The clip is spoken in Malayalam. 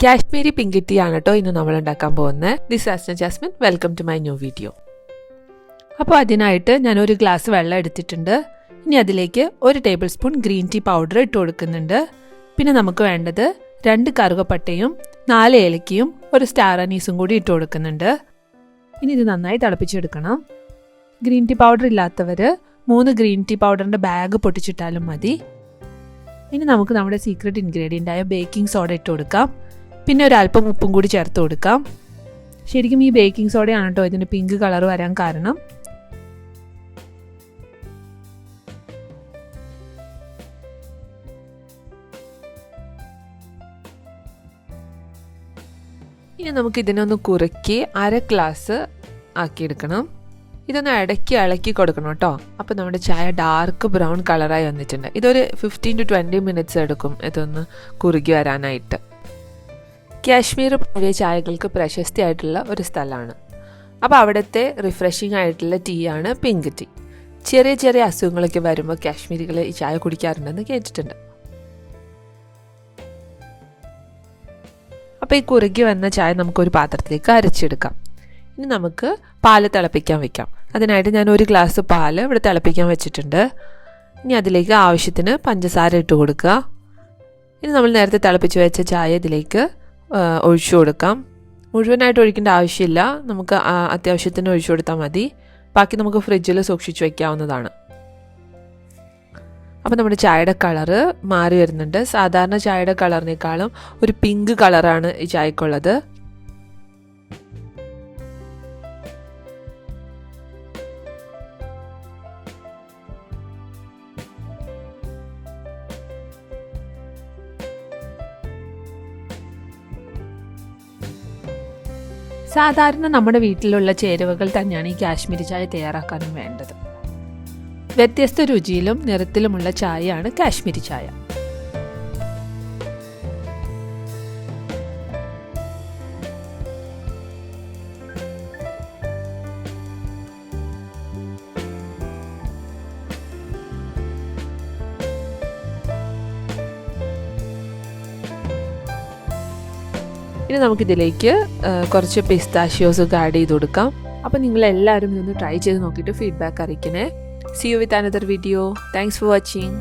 Kashmiri pink tea ആണ് ട്ടോ ഇന്ന് നമ്മൾ ഉണ്ടാക്കാൻ പോകുന്നത്. This is Asna Jasmin. Welcome to my new video. അപ്പോൾ അതിനായിട്ട് ഞാൻ ഒരു ഗ്ലാസ് വെള്ളം എടുത്തിട്ടുണ്ട്. ഇനി അതിലേക്ക് 1 tablespoon green tea powder ഇട്ട് കൊടുക്കുന്നുണ്ട്. പിന്നെ നമുക്ക് വേണ്ടത് 2 കറുകപ്പട്ടയും 4 ഏലക്കയും 1 സ്റ്റാർ അനീസും കൂടി ഇട്ട് കൊടുക്കുന്നുണ്ട്. ഇനി ഇത് നന്നായി തിളപ്പിച്ചെടുക്കണം. ഗ്രീൻ ടീ പൗഡർ ഇല്ലാത്തവർ 3 ഗ്രീൻ ടീ പൗഡറിൻ്റെ ബാഗ് പൊട്ടിച്ചിട്ടാലും മതി. ഇനി നമുക്ക് നമ്മുടെ സീക്രട്ട് ഇൻഗ്രീഡിയൻ്റ് ആയ ബേക്കിംഗ് സോഡ ഇട്ട് കൊടുക്കാം. പിന്നെ ഒരല്പം ഉപ്പും കൂടി ചേർത്ത് കൊടുക്കാം. ശരിക്കും ഈ ബേക്കിംഗ് സോഡയാണ് കേട്ടോ ഇതിന് പിങ്ക് കളർ വരാൻ കാരണം. ഇനി നമുക്ക് ഇതിനൊന്ന് കുറുക്കി 1/2 ഗ്ലാസ് ആക്കിയെടുക്കണം. ഇതൊന്ന് ഇടയ്ക്ക് ഇളക്കി കൊടുക്കണം കേട്ടോ. അപ്പോൾ നമ്മുടെ ചായ ഡാർക്ക് ബ്രൗൺ കളറായി വന്നിട്ടുണ്ട്. ഇതൊരു 15 to 20 മിനിറ്റ്സ് എടുക്കും ഇതൊന്ന് കുറുകി വരാനായിട്ട്. കാശ്മീർ പഴയ ചായകൾക്ക് പ്രശസ്തിയായിട്ടുള്ള ഒരു സ്ഥലമാണ്. അപ്പോൾ അവിടുത്തെ റിഫ്രഷിംഗ് ആയിട്ടുള്ള ടീ ആണ് പിങ്ക് ടീ. ചെറിയ ചെറിയ അസുഖങ്ങളൊക്കെ വരുമ്പോൾ കാശ്മീരികൾ ഈ ചായ കുടിക്കാറുണ്ടെന്ന് കേട്ടിട്ടുണ്ട്. അപ്പോൾ ഈ കുറുകി വന്ന ചായ നമുക്കൊരു പാത്രത്തിലേക്ക് അരച്ചെടുക്കാം. ഇനി നമുക്ക് പാല് തിളപ്പിക്കാൻ വെക്കാം. അതിനായിട്ട് ഞാൻ 1 ഗ്ലാസ് പാല് ഇവിടെ തിളപ്പിക്കാൻ വെച്ചിട്ടുണ്ട്. ഇനി അതിലേക്ക് ആവശ്യത്തിന് പഞ്ചസാര ഇട്ട് കൊടുക്കുക. ഇനി നമ്മൾ നേരത്തെ തിളപ്പിച്ച് വെച്ച ചായ ഇതിലേക്ക് ഒഴിച്ചു കൊടുക്കാം. മുഴുവനായിട്ട് ഒഴിക്കേണ്ട ആവശ്യമില്ല, നമുക്ക് അത്യാവശ്യത്തിന് ഒഴിച്ചു കൊടുത്താൽ മതി. ബാക്കി നമുക്ക് ഫ്രിഡ്ജിൽ സൂക്ഷിച്ച് വയ്ക്കാവുന്നതാണ്. അപ്പോൾ നമ്മുടെ ചായയുടെ കളറ് മാറി വരുന്നുണ്ട്. സാധാരണ ചായയുടെ കളറിനേക്കാളും ഒരു പിങ്ക് കളറാണ് ഈ ചായക്കുള്ളത്. സാധാരണ നമ്മുടെ വീട്ടിലുള്ള ചേരുവകൾ തന്നെയാണ് ഈ കാശ്മീരി ചായ തയ്യാറാക്കാനും വേണ്ടത്. വ്യത്യസ്ത രുചിയിലും നിറത്തിലുമുള്ള ചായയാണ് കാശ്മീരി ചായ. ഇനി നമുക്കിതിലേക്ക് കുറച്ച് പിസ്താഷ്യോസ് ഒക്കെ ആഡ് ചെയ്ത് കൊടുക്കാം. അപ്പോൾ നിങ്ങളെല്ലാവരും ഇതൊന്ന് ട്രൈ ചെയ്ത് നോക്കിയിട്ട് feedback അറിയിക്കണേ. See you with another video. Thanks for watching.